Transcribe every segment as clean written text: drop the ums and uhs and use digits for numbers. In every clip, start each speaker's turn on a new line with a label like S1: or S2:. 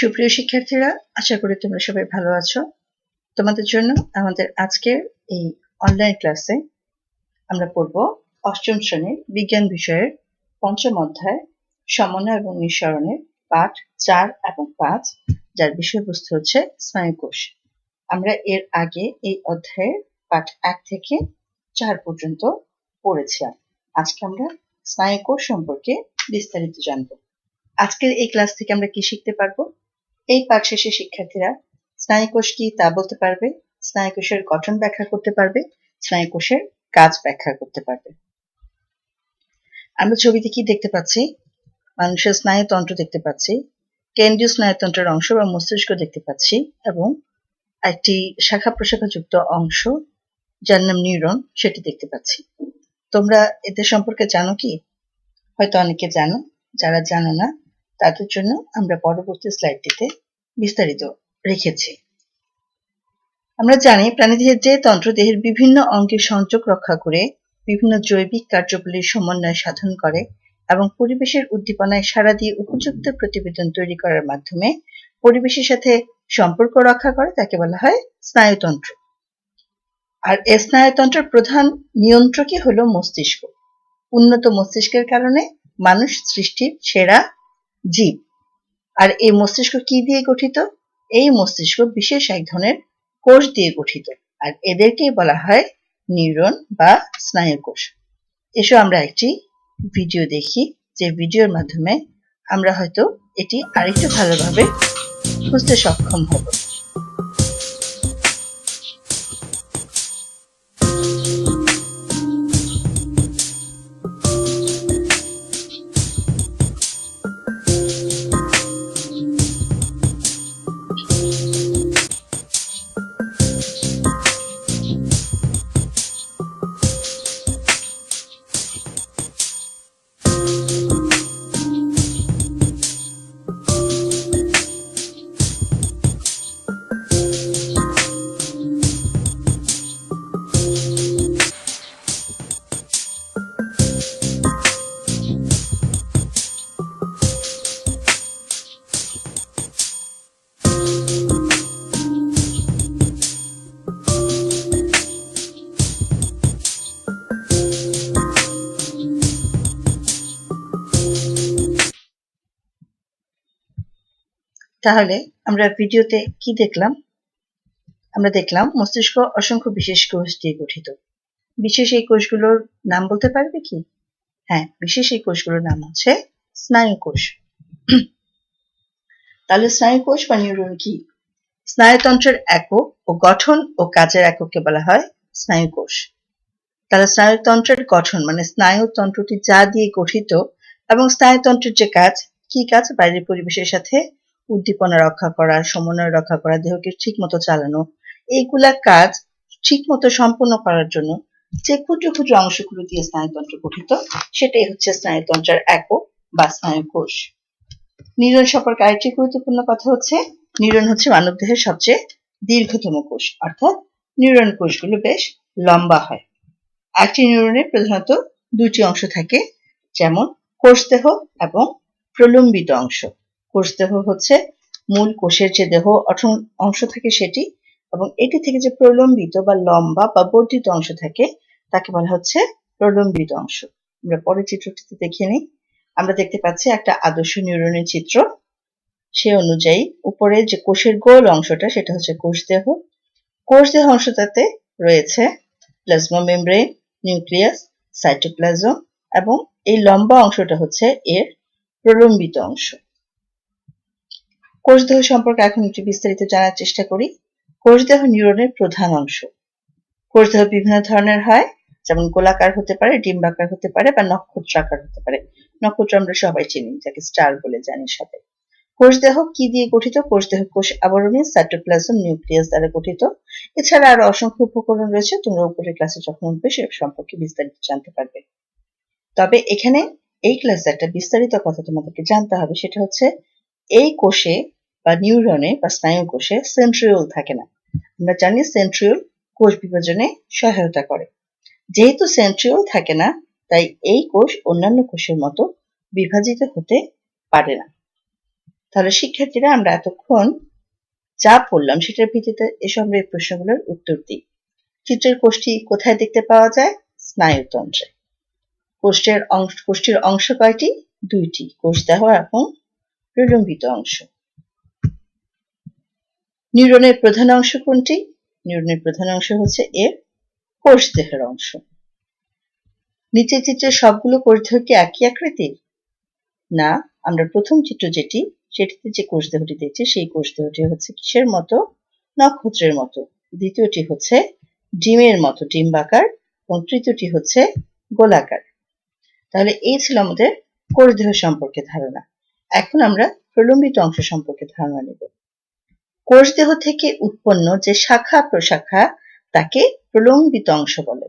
S1: সুপ্রিয় শিক্ষার্থীরা, আশা করি তোমরা সবাই ভালো আছো। তোমাদের জন্য আমাদের আজকের এই অনলাইন ক্লাসে আমরা পড়ব অষ্টম শ্রেণীর বিজ্ঞান বিষয়ের পঞ্চম অধ্যায় সমন্বয় এবং নিঃসরণের পাঠ 4 এবং 5, যার বিষয়বস্তু হচ্ছে স্নায়ুকোষ। আমরা এর আগে এই অধ্যায়ের পাঠ 1 থেকে 4 পর্যন্ত পড়েছিলাম। আজকে আমরা স্নায়ুকোষ সম্পর্কে বিস্তারিত জানব। আজকের এই ক্লাস থেকে আমরা কি শিখতে পারবো? এই পাঠ শেষে শিক্ষার্থীরা স্নায়ুকোষ কি তা বলতে পারবে, স্নায়ুকোষের গঠন ব্যাখ্যা করতে পারবে, স্নায়ুকোষের কাজ ব্যাখ্যা করতে পারবে। আমরা ছবিতে কি দেখতে পাচ্ছি? মানুষের স্নায়ুতন্ত্র দেখতে পাচ্ছি, কেন্দ্রীয় স্নায়ুতন্ত্রের অংশ বা মস্তিষ্ক দেখতে পাচ্ছি এবং একটি শাখা প্রশাখা যুক্ত অংশ যার নাম নিউরন, সেটি দেখতে পাচ্ছি। তোমরা এদের সম্পর্কে জানো কি? হয়তো অনেকে জানো, যারা জানো না তাদের জন্য আমরা পরবর্তী স্লাইডটিতে বিস্তারিত রেখেছি। আমরা জানি প্রাণীদেহের যে তন্ত্র দেহের বিভিন্ন অঙ্গের সংযোগ রক্ষা করে বিভিন্ন জৈবিক কার্যাবলীর সমন্বয় সাধন করে এবং পরিবেশের উদ্দীপনায় সাড়া দিয়ে উপযুক্ত প্রতিবেদন তৈরি করার মাধ্যমে পরিবেশের সাথে সম্পর্ক রক্ষা করে, তাকে বলা হয় স্নায়ুতন্ত্র। আর এই স্নায়ুতন্ত্রের প্রধান নিয়ন্ত্রকই হলো মস্তিষ্ক। উন্নত মস্তিষ্কের কারণে মানুষ সৃষ্টির সেরা জীব। আর এই মস্তিষ্ক কি দিয়ে গঠিত? এই মস্তিষ্ক বিশেষ এক ধরনের কোষ দিয়ে গঠিত, আর এদেরকেই বলা হয় নিউরন বা স্নায়ুকোষ। এসো আমরা একটি ভিডিও দেখি, যে ভিডিওর মাধ্যমে আমরা হয়তো এটি আরেকটু ভালোভাবে বুঝতে সক্ষম হব। তাহলে আমরা ভিডিওতে কি দেখলাম? আমরা দেখলাম মস্তিষ্ক অসংখ্য বিশেষ কোষ দিয়ে গঠিত। বিশেষ এই কোষগুলোর নাম বলতে পারবে কি? হ্যাঁ, বিশেষ এই কোষগুলোর নাম হচ্ছে স্নায়ুকোষ। তাহলে স্নায়ুকোষ বা নিউরন কি? স্নায়ুতন্ত্রের একক ও গঠন ও কাজের একককে বলা হয় স্নায়ুকোষ। তাহলে স্নায়ুতন্ত্রের গঠন মানে স্নায়ুতন্ত্রটি যা দিয়ে গঠিত, এবং স্নায়ুতন্ত্রের যে কাজ, কি কাজ? বাইরের পরিবেশের সাথে উদ্দীপনা রক্ষা করা, সমন্বয় রক্ষা করা, দেহকে ঠিক মতো চালানো, এইগুলা কাজ ঠিক মতো সম্পন্ন করার জন্য যে ক্ষুদ্র ক্ষুদ্র অংশগুলো দিয়ে স্নায়ুতন্ত্র গঠিত, সেটাই হচ্ছে স্নায়ুতন্ত্রের একক বা স্নায়ুকোষ। নিউরন সম্পর্কে আরেকটি গুরুত্বপূর্ণ কথা হচ্ছে, নিউরন হচ্ছে মানবদেহের সবচেয়ে দীর্ঘতম কোষ, অর্থাৎ নিউরন কোষগুলো বেশ লম্বা হয়। একটি নিউরনে প্রধানত দুটি অংশ থাকে, যেমন কোষদেহ এবং প্রলম্বিত অংশ। কোষদেহ হচ্ছে মূল কোষের যে দেহ অংশ থাকে সেটি, এবং এটি থেকে যে প্রলম্বিত বা লম্বা বা বর্ধিত অংশ থাকে তাকে বলা হচ্ছে প্রলম্বিত অংশ। আমরা পরের চিত্রটিতে দেখে নিই। আমরা দেখতে পাচ্ছি একটা আদর্শ নিউরনের চিত্র। সে অনুযায়ী উপরে যে কোষের গোল অংশটা সেটা হচ্ছে কোষদেহ। কোষদেহ অংশটাতে রয়েছে প্লাজমা মেমব্রেন, নিউক্লিয়াস, সাইটোপ্লাজম, এবং এই লম্বা অংশটা হচ্ছে এর প্রলম্বিত অংশ। কোষদেহ সম্পর্কে এখন একটু বিস্তারিত জানার চেষ্টা করি। কোষদেহ নিউরনের প্রধান অংশ। কোষদেহ বিভিন্ন ধরনের হয়, যেমন গোলাকার হতে পারে, ডিম্বাকার হতে পারে, বা নক্ষত্রাকার হতে পারে। নক্ষত্র আমরা সবাই চিনি, যাকে স্টার বলে জানি সবাই। কোষদেহ কি দিয়ে গঠিত? কোষদেহ কোষ আবরণী, সাইটোপ্লাজম, নিউক্লিয়াস দ্বারা গঠিত। এছাড়া আরো অসংখ্য উপকরণ রয়েছে, তোমরা উপরের ক্লাসে যখন উঠবে সে সম্পর্কে বিস্তারিত জানতে পারবে। তবে এখানে এই ক্লাসে একটা বিস্তারিত কথা তোমাদেরকে জানতে হবে, সেটা হচ্ছে এই কোষে বা নিউরনে বা স্নায়ু কোষে সেন্ট্রিওল থাকে না। আমরা জানি সেন্ট্রিওল কোষ বিভাজনে সহায়তা করে। যেহেতু সেন্ট্রিওল থাকে না, তাই এই কোষ অন্যান্য কোষের মতো বিভাজিত হতে পারে না। তাহলে শিক্ষার্থীরা আমরা এতক্ষণ যা পড়লাম সেটার ভিত্তিতে এসব আমরা এই প্রশ্নগুলোর উত্তর দিই। চিত্রের কোষটি কোথায় দেখতে পাওয়া যায়? স্নায়ুতন্ত্রে। কোষটির অংশ কয়টি? দুইটি, কোষদেহ এবং প্রলম্বিত অংশ। নিউরনের প্রধান অংশ কোনটি? নিউরনের প্রধান অংশ হচ্ছে এর কোষদেহের অংশ। নিচের চিত্রের সবগুলো কোষদেহ কি একই আকৃতির? না, আমরা প্রথম চিত্র সেটিতে যে কোষদেহটি দেখছি সেই কোষদেহটি হচ্ছে কিসের মতো? নক্ষত্রের মতো। দ্বিতীয়টি হচ্ছে ডিমের মতো, ডিম্বাকার, এবং তৃতীয়টি হচ্ছে গোলাকার। তাহলে এই ছিল আমাদের কোষদেহ সম্পর্কে ধারণা। এখন আমরা প্রলম্বিত অংশ সম্পর্কে ধারণা নেব। কোষদেহ থেকে উৎপন্ন যে শাখা প্রশাখা তাকে প্রলম্বিত অংশ বলে।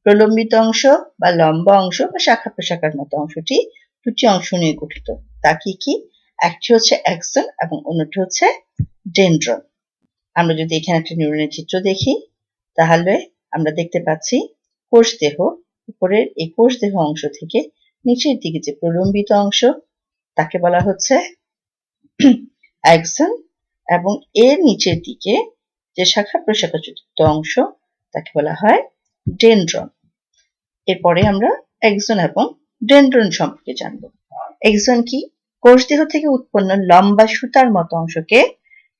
S1: প্রলম্বিত অংশ বা লম্বা অংশ বা শাখা প্রশাখার মতো অংশটি দুটি অংশ নিয়ে গঠিত। তা কি কি? একটি হচ্ছে অ্যাক্সন এবং অন্যটি হচ্ছে ডেনড্রন। আমরা যদি এখানে একটা নিউরনের চিত্র দেখি তাহলে আমরা দেখতে পাচ্ছি কোষদেহ, উপরের এই কোষদেহ অংশ থেকে নিচের দিকে যে প্রলম্বিত অংশ তাকে বলা হচ্ছে অ্যাক্সন, এবং এর নিচের দিকে যে শাখা প্রশাখা যুক্ত অংশ তাকে বলা হয় ডেনড্রন। এরপরে আমরা এক্সন এবং ডেনড্রন সম্পর্কে জানব। এক্সন কি? কোষদেহ থেকে উৎপন্ন লম্বা সুতার মতো অংশকে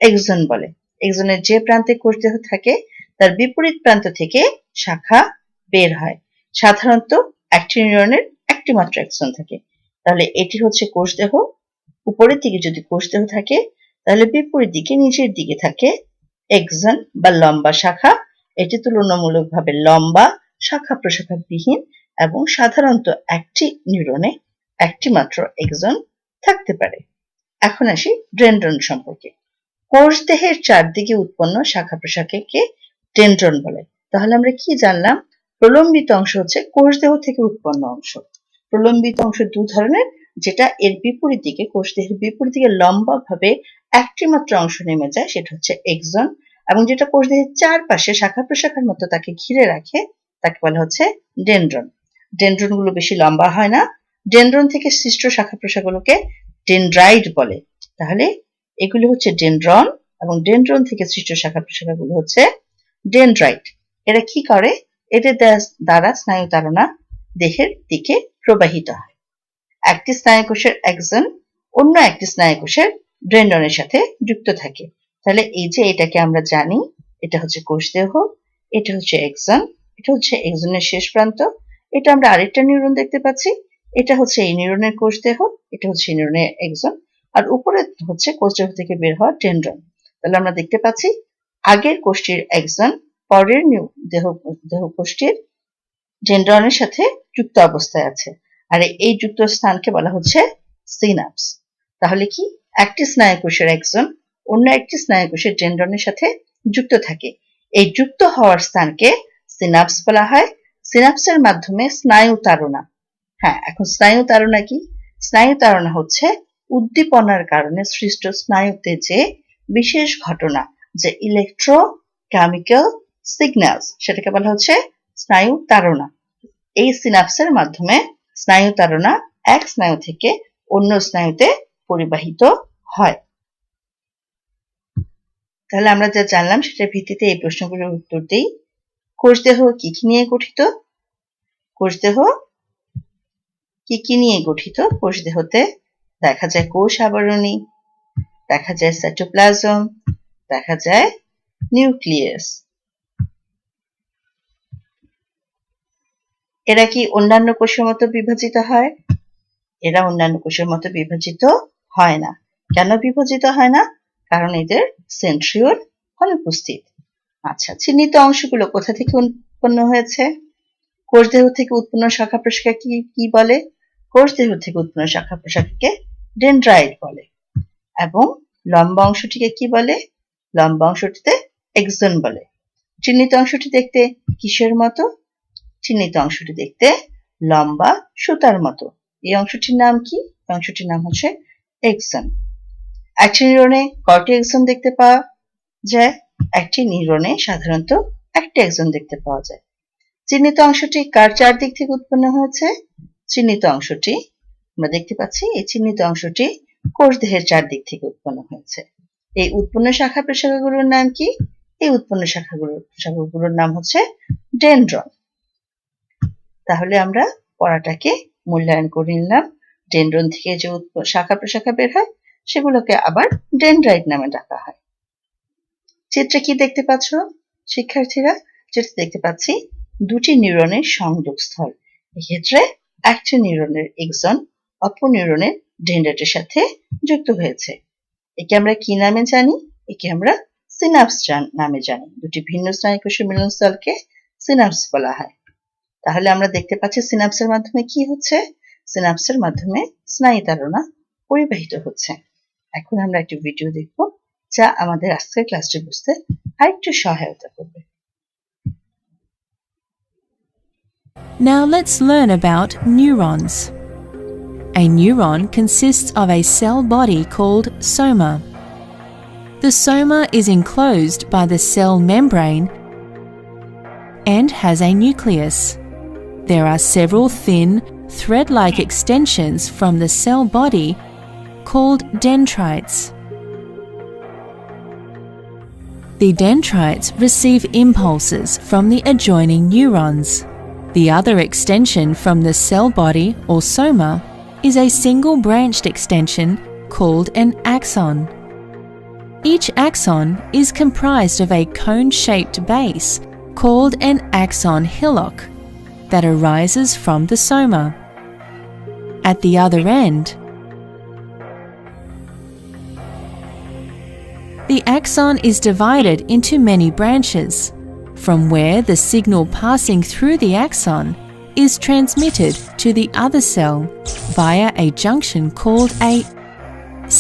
S1: এক্সন বলে। এক্সনের যে প্রান্তে কোষদেহ থাকে তার বিপরীত প্রান্ত থেকে শাখা বের হয়। সাধারণত একটি নিউরনের একটি মাত্র এক্সন থাকে। তাহলে এটি হচ্ছে কোষদেহ। উপরের দিকে যদি কোষদেহ থাকে তাহলে বিপরীত দিকে নিচের দিকে থাকে এক্সন বা লম্বা শাখা। এটি তুলনামূলকভাবে লম্বা, শাখা প্রশাখা বিহীন এবং সাধারণত একটি নিউরনে একটি মাত্র এক্সন থাকতে পারে। এখন আসি ডেনড্রন সম্পর্কে। কোষদেহের চারদিকে উৎপন্ন শাখা প্রশাখাকে ডেনড্রন বলে। তাহলে আমরা কি জানলাম? প্রলম্বিত অংশ হচ্ছে কোষদেহ থেকে উৎপন্ন অংশ। প্রলম্বিত অংশ দু ধরনের, যেটা এর বিপরীত দিকে, কোষদেহের বিপরীত দিকে লম্বা ভাবে একটি মাত্র অংশ নেমে যায় সেটা হচ্ছে এক্সন, এবং যেটা কোষদেহের চারপাশে শাখা প্রশাখার মতো তাকে ঘিরে রাখে তাকে বলা হচ্ছে ডেনড্রন। ডেনড্রন গুলো বেশি লম্বা হয় না। ডেনড্রন থেকে সৃষ্ট শাখা প্রশাখাগুলোকে ডেনড্রাইট বলে। তাহলে এগুলি হচ্ছে ডেনড্রন, এবং ডেনড্রন থেকে সৃষ্ট শাখা প্রশাখাগুলো হচ্ছে ডেনড্রাইট। এরা কি করে? এদের দ্বারা স্নায়ু তাড়না দেহের দিকে প্রবাহিত হয়। একটি স্নায়ুকোষের এক্সন অন্য একটি স্নায়ুকোষের ডেনড্রনের সাথে যুক্ত থাকে। তাহলে এই যে এটাকে আমরা জানি, এটা হচ্ছে কোষদেহ, এটা হচ্ছে এক্সন, এটা হচ্ছে এক্সনের শেষ প্রান্ত, এটা আমরা আরেকটা নিউরন দেখতে পাচ্ছি, এটা হচ্ছে এই নিউরনের কোষদেহ, এটা হচ্ছে নিউরনের এক্সন, আর উপরে হচ্ছে কোষদেহ থেকে বের হওয়া ডেনড্রন। তাহলে আমরা দেখতে পাচ্ছি আগের কোষটির এক্সন পরের দেহ কোষটির ডেনড্রনের সাথে যুক্ত অবস্থায় আছে, আর এই যুক্ত স্থানকে বলা হচ্ছে সিনাপস। তাহলে কি? একটি স্নায়ুকোষের এক্সন অন্য একটি স্নায়ুকোষের ডেনড্রনের সাথে যুক্ত থাকে। এই যুক্ত হওয়ার স্থানকে সিনাপস বলা হয়। সিনাপসের মাধ্যমে স্নায়ু তাড়না। হ্যাঁ, এখন স্নায়ু তাড়না কি? স্নায়ু তাড়না হচ্ছে উদ্দীপনার কারণে সৃষ্ট স্নায়ুতে যে বিশেষ ঘটনা, যে ইলেকট্রোকেমিক্যাল সিগন্যালস, সেটাকে বলা হচ্ছে স্নায়ু তাড়না। এই সিনাপসের মাধ্যমে স্নায়ু তাড়না এক স্নায়ু থেকে অন্য স্নায়ুতে পরিবাহিত হয়। তাহলে আমরা যা জানলাম সেটার ভিত্তিতে এই প্রশ্নগুলোর উত্তর দিই। কোষদেহ কি কি নিয়ে গঠিত? কোষদেহ কি কি নিয়ে গঠিত? কোষদেহতে দেখা যায় কোষ আবরণী, দেখা যায় সাইটোপ্লাজম, দেখা যায় নিউক্লিয়াস। এরা কি অন্যান্য কোষের মতো বিভাজিত হয়? এরা অন্যান্য কোষের মতো বিভাজিত হয় না। কেন বিভাজিত হয় না? কারণ এদের সেন্ট্রিওল অনুপস্থিত। আচ্ছা, চিহ্নিত অংশগুলো কোথা থেকে উৎপন্ন হয়েছে? কোষদেহ থেকে উৎপন্ন শাখা প্রশাখা কি বলে? কোষদেহ থেকে উৎপন্ন শাখা প্রশাখাকে ডেনড্রাইট বলে। এবং লম্বা অংশটিকে কি বলে? লম্বা অংশটিতে এক্সন বলে। চিহ্নিত অংশটি দেখতে কিসের মতো? চিহ্নিত অংশটি দেখতে লম্বা সুতার মতো। এই অংশটির নাম কি? অংশটির নাম হচ্ছে এক্সন। একটি নিউরনে কয়টি এক্সন দেখতে পাওয়া যায়? একটি নিউরনে সাধারণত একটি এক্সন দেখতে পাওয়া যায়। চিহ্নিত অংশটি কার চারদিক থেকে উৎপন্ন হয়েছে? চিহ্নিত অংশটি আমরা দেখতে পাচ্ছি, এই চিহ্নিত অংশটি কোষদেহের চারদিক থেকে উৎপন্ন হয়েছে। এই উৎপন্ন শাখা প্রশাখাগুলোর নাম কি? এই উৎপন্ন শাখাগুলোর নাম হচ্ছে ডেনড্রন। তাহলে আমরা পড়াটাকে মূল্যায়ন করে নিলাম। ডেনড্রন থেকে যে শাখা প্রশাখা বের হয় সেগুলোকে আবার ডেনড্রাইট নামে ডাকা হয়। চিত্রে কি দেখতে পাচ্ছ শিক্ষার্থীরা? যেটা দেখতে পাচ্ছি দুটি নিউরনের সংযোগস্থল। এক্ষেত্রে একটা নিউরনের এক্সন অপর নিউরনের ডেনড্রাইটের সাথে যুক্ত হয়েছে। একে আমরা কি নামে জানি? একে আমরা সিনাপস নামে জানি। দুটি ভিন্ন স্নায়ুকোষের মিলনস্থলকে সিনাপস বলা হয়। তাহলে আমরা দেখতে পাচ্ছি সিনাপসের মাধ্যমে কি হচ্ছে? সিনাপসের মাধ্যমে স্নায়ুতাড়না পরিবাহিত হচ্ছে। এখন আমরা একটি ভিডিও দেখব যা আমাদের আজকের ক্লাসটি বুঝতে আরেকটু সহায়তা করবে।
S2: Now let's learn about neurons. A neuron consists of a cell body called soma. The soma is enclosed by the cell membrane and has a nucleus. There are several thin, thread-like extensions from the cell body called dendrites. The dendrites receive impulses from the adjoining neurons. The other extension from the cell body or soma is a single-branched extension called an axon. Each axon is comprised of a cone-shaped base called an axon hillock that arises from the soma. At the other end, the axon is divided into many branches, from where the signal passing through the axon is transmitted to the other cell via a junction called a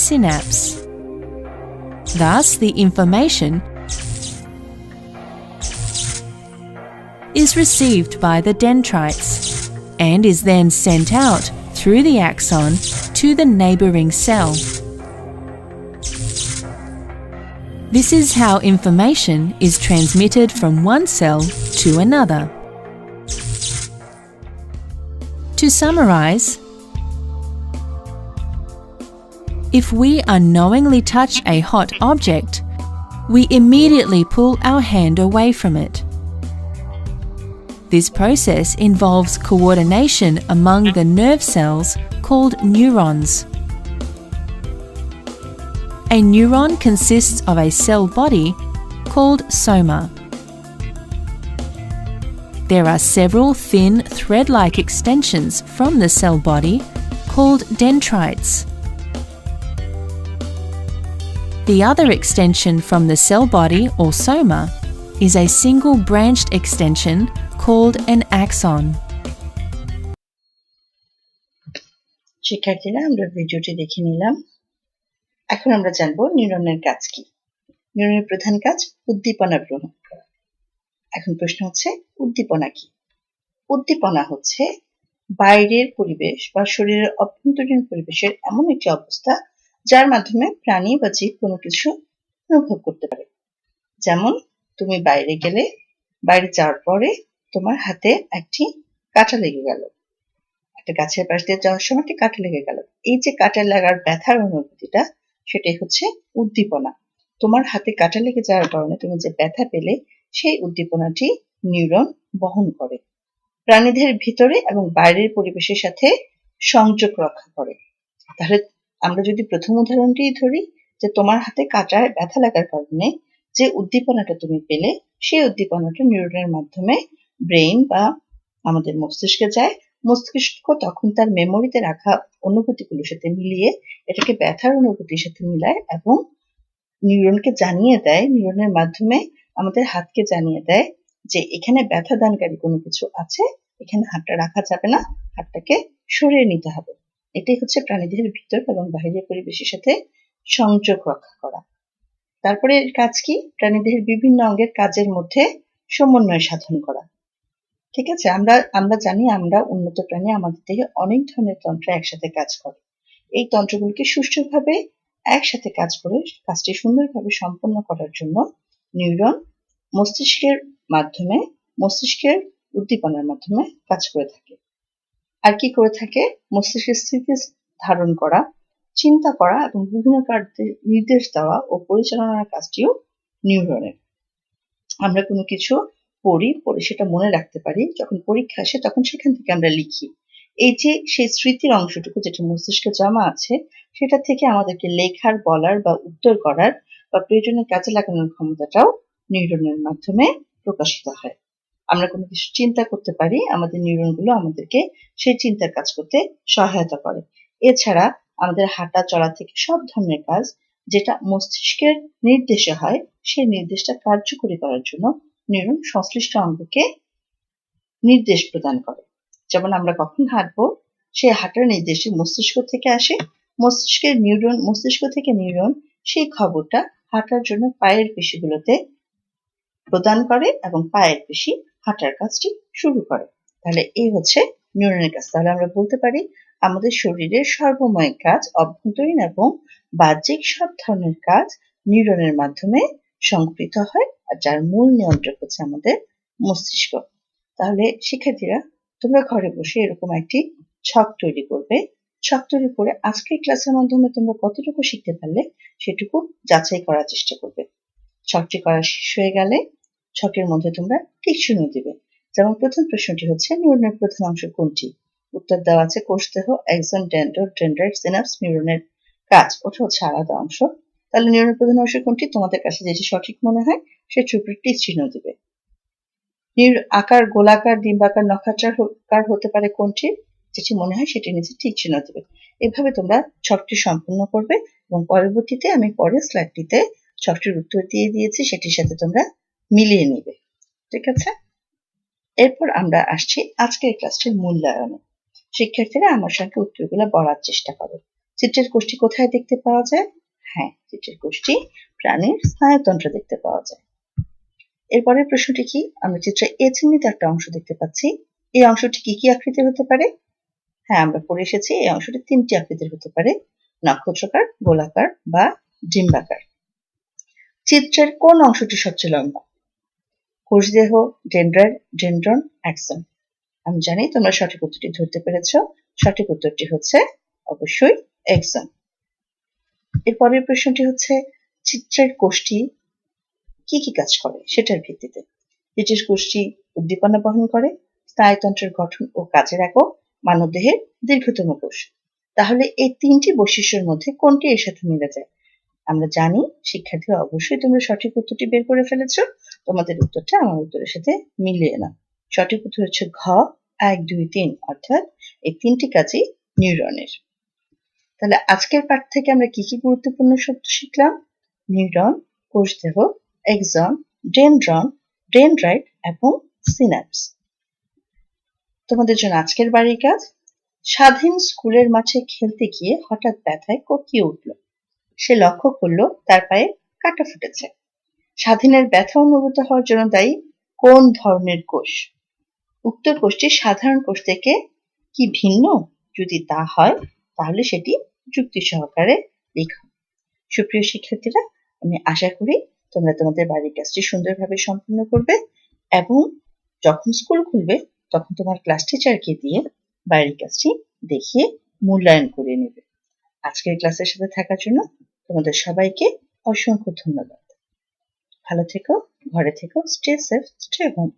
S2: synapse. Thus, the information is received by the dendrites and is then sent out through the axon to the neighboring cell. This is how information is transmitted from one cell to another. To summarize, if we unknowingly touch a hot object, we immediately pull our hand away from it. This process involves coordination among the nerve cells called neurons. A neuron consists of a cell body called soma. There are several thin, thread-like extensions from the cell body called dendrites. The other extension from the cell body or soma is a single-branched extension called an axon.
S1: শিক্ষার্থীরা আমরা ভিডিওটি দেখে নিলাম। এখন আমরা জানবো নিউরনের কাজ কি। নিউরনের প্রধান কাজ উদ্দীপনা গ্রহণ করা। এখন প্রশ্ন হচ্ছে উদ্দীপনা কি? উদ্দীপনা হচ্ছে বাইরের পরিবেশ বা শরীরের অভ্যন্তরীণ পরিবেশের এমন একটি অবস্থা যার মাধ্যমে প্রাণী বা জীব কোনো কিছু অনুভব করতে পারে। যেমন তুমি বাইরে গেলে, বাইরে যাওয়ার পরে তোমার হাতে একটি কাঁটা লেগে গেল, একটা গাছের পাশ দিয়ে যাওয়ার সময় একটি কাঁটা লেগে গেল। এই যে কাঁটা লাগার ব্যথার অনুভূতিটা, সেটাই হচ্ছে উদ্দীপনা। তোমার হাতে কাঁটা লেগে যাওয়ার কারণে তুমি যে ব্যথা পেলে, সেই উদ্দীপনাটি নিউরন বহন করে। প্রাণীদের ভিতরে এবং বাইরের পরিবেশের সাথে সংযোগ রক্ষা করে। তাহলে আমরা যদি প্রথম উদাহরণটি ধরি, যে তোমার হাতে কাঁটায় ব্যথা লাগার কারণে যে উদ্দীপনাটা তুমি পেলে, সেই উদ্দীপনাটা নিউরনের মাধ্যমে ব্রেইন বা আমাদের মস্তিষ্কে যায়। মস্তিষ্ক তখন তার মেমোরিতে রাখা অনুভূতিগুলোর সাথে মিলিয়ে এটাকে ব্যথার অনুভূতির সাথে মিলায় এবং নিউরনকে জানিয়ে দেয়, নিউরনের মাধ্যমে আমাদের হাতকে জানিয়ে দেয় যে এখানে ব্যথা দানকারী কোনো কিছু আছে, এখানে হাতটা রাখা যাবে না, হাতটাকে সরিয়ে নিতে হবে। এটাই হচ্ছে প্রাণীদের ভিতর এবং বাইরের পরিবেশের সাথে সংযোগ রক্ষা করা। তারপরে এর কাজ কি? প্রাণীদের বিভিন্ন অঙ্গের কাজের মধ্যে সমন্বয় সাধন করা। ঠিক আছে, আমরা জানি আমরা উন্নত প্রাণী, আমাদের দেহে অনেক ধরনের তন্ত্র একসাথে কাজ করে। এই তন্ত্রগুলোকে সুষ্ঠুভাবে একসাথে কাজ করে কাজটি সুন্দরভাবে সম্পন্ন করার জন্য নিউরন মস্তিষ্কের মাধ্যমে, মস্তিষ্কের উদ্দীপনার মাধ্যমে কাজ করে থাকে। আর কি করে থাকে? মস্তিষ্কের স্থিতি ধারণ করা, চিন্তা করা এবং বিভিন্ন কার্যের নির্দেশ দেওয়া ও পরিচালনার কাজটিও নিউরনের। আমরা কোনো কিছু পড়ে সেটা মনে রাখতে পারি, যখন পরীক্ষা আসে তখন সেখান থেকে আমরা লিখি। এই যে সেই স্মৃতির অংশটুকু যেটা মস্তিষ্কে জমা আছে, সেটা থেকে আমাদেরকে লেখার, বলার বা উত্তর করার বা প্রয়োজনে কাজে লাগানোর ক্ষমতাটাও নিউরনের মাধ্যমে প্রকাশিত হয়। আমরা কোনো কিছু চিন্তা করতে পারি, আমাদের নিউরনগুলো আমাদেরকে সেই চিন্তার কাজ করতে সহায়তা করে। এছাড়া আমাদের হাঁটা চলা থেকে সব ধরনের কাজ যেটা মস্তিষ্কের নির্দেশে হয়, সেই নির্দেশটা কার্যকরী করার জন্য নিউরন সংশ্লিষ্ট অঙ্গকে নির্দেশ প্রদান করে। যেমন আমরা কখন হাঁটবো, সেই হাঁটার নির্দেশই মস্তিষ্ক থেকে আসে। মস্তিষ্ক থেকে নিউরন সেই খবরটা হাঁটার জন্য পায়ের পেশিগুলোতে প্রদান করে এবং পায়ের পেশি হাঁটার কাজটি শুরু করে। তাহলে এই হচ্ছে নিউরনের কাজ। তাহলে আমরা বলতে পারি আমাদের শরীরের সর্বময় কাজ, অভ্যন্তরীণ এবং বাহ্যিক সব ধরনের কাজ নিউরনের মাধ্যমে সংঘটিত হয়, আর যার মূল নিয়ন্ত্রক হচ্ছে আমাদের মস্তিষ্ক। তাহলে শিক্ষার্থীরা, তোমরা ঘরে বসে এরকম একটি ছক তৈরি করবে। ছক তৈরি করে আজকের ক্লাসের মাধ্যমে তোমরা কতটুকু শিখতে পারলে সেটুকু যাচাই করার চেষ্টা করবে। ছকটি করা শেষ হয়ে গেলে ছকের মধ্যে তোমরা টিক চিহ্ন দিবে। যেমন প্রথম প্রশ্নটি হচ্ছে নিউরনের প্রধান অংশ কোনটি? উত্তর দেওয়া আছে কোষদেহ, এক্সন, ডেন্ড্রন, ডেনড্রাইট, সিনাপস। নিউরনের কাজ, ওটা হচ্ছে আলাদা অংশ। তাহলে নিউরনের প্রধান অংশ কোনটি? তোমাদের কাছে যেটি সঠিক মনে হয় সেটির উপরে টিক চিহ্ন দিবে। আকার গোলাকার, ডিম্বাকার, নখাকার হতে পারে কোনটি? যেটি মনে হয় সেটি নিচে টিক চিহ্ন দিবে। এভাবে তোমরা ছকটি সম্পূর্ণ করবে এবং পরবর্তীতে আমি পরের স্লাইডটিতে ছকটির উত্তর দিয়ে দিয়েছি, সেটির সাথে তোমরা মিলিয়ে নিবে। ঠিক আছে? এরপর আমরা আসছি আজকের ক্লাসটির মূল্যায়নে। শিক্ষার্থীরা আমার সঙ্গে উত্তরগুলো বলার চেষ্টা করো। চিত্রের কোষটি কোথায় দেখতে পাওয়া যায়? হ্যাঁ, চিত্রের কোষটি প্রাণীর স্নায়ুতন্ত্রে দেখতে পাওয়া যায়। এরপরের প্রশ্নটি কি? আমরা চিত্রে এ চিহ্নিত একটা অংশ দেখতে পাচ্ছি। এই অংশটি কি কি আকৃতির হতে পারে? হ্যাঁ, আমরা পড়ে এসেছি এই অংশটি 3টি আকৃতির হতে পারে: নক্ষত্রাকার, গোলাকার বা ডিম্বাকার। চিত্রের কোন অংশটি সবচেয়ে লম্বা? কোষদেহ, ডেনড্রাইট, ডেনড্রন, অ্যাক্সন। আমি জানি তোমরা সঠিক উত্তরটি ধরতে পেরেছ। সঠিক উত্তরটি হচ্ছে অবশ্যই এক্সন। এরপরের প্রশ্নটি হচ্ছে চিত্রের কোষটি কি কি কাজ করে সেটার ভিত্তিতে। চিত্রের কোষটি উদ্দীপনা বহন করে, স্নায়ুতন্ত্রের গঠন ও কাজের একক, মানবদেহের দীর্ঘতম কোষ। তাহলে এই 3টি বৈশিষ্ট্যের মধ্যে কোনটি এর সাথে মিলে যায়? আমরা জানি শিক্ষার্থীরা, অবশ্যই তোমরা সঠিক উত্তরটি বের করে ফেলেছ। তোমাদের উত্তরটা আমার উত্তরের সাথে মিলিয়ে নাও। সঠিক উত্তর হচ্ছে ঘ, 1, 2, 3, অর্থাৎ এই 3টি কাজই নিউরনের। তাহলে আজকের পাঠ থেকে আমরা কি কি গুরুত্বপূর্ণ শব্দ শিখলাম? নিউরন, কোষদেহ, এক্সন, ডেনড্রন, ডেনড্রাইট এবং সিনাপস। তোমাদের জন্য আজকের বাড়ির কাজ: স্বাধীন স্কুলের মাঠে খেলতে গিয়ে হঠাৎ ব্যথায় কোঁকিয়ে উঠল। সে লক্ষ্য করলো তার পায়ে কাঁটা ফুটেছে। স্বাধীনের ব্যথা অনুভূত হওয়ার জন্য দায়ী কোন ধরনের কোষ? উক্ত কোষটি সাধারণ কোষ থেকে কি ভিন্ন? যদি তা হয় তাহলে সেটি যুক্তি সহকারে লেখো। সুপ্রিয় শিক্ষার্থীরা, আমি আশা করি তোমরা তোমাদের বাড়ির কাজটি সুন্দরভাবে সম্পূর্ণ করবে এবং যখন স্কুল খুলবে তখন তোমার ক্লাস টিচারকে দিয়ে বাড়ির কাজটি দেখিয়ে মূল্যায়ন করে নেবে। আজকের ক্লাসের সাথে থাকার জন্য তোমাদের সবাইকে অসংখ্য ধন্যবাদ। ভালো থেকো, ঘরে থেকো, স্টে সেফ, স্টে হোম।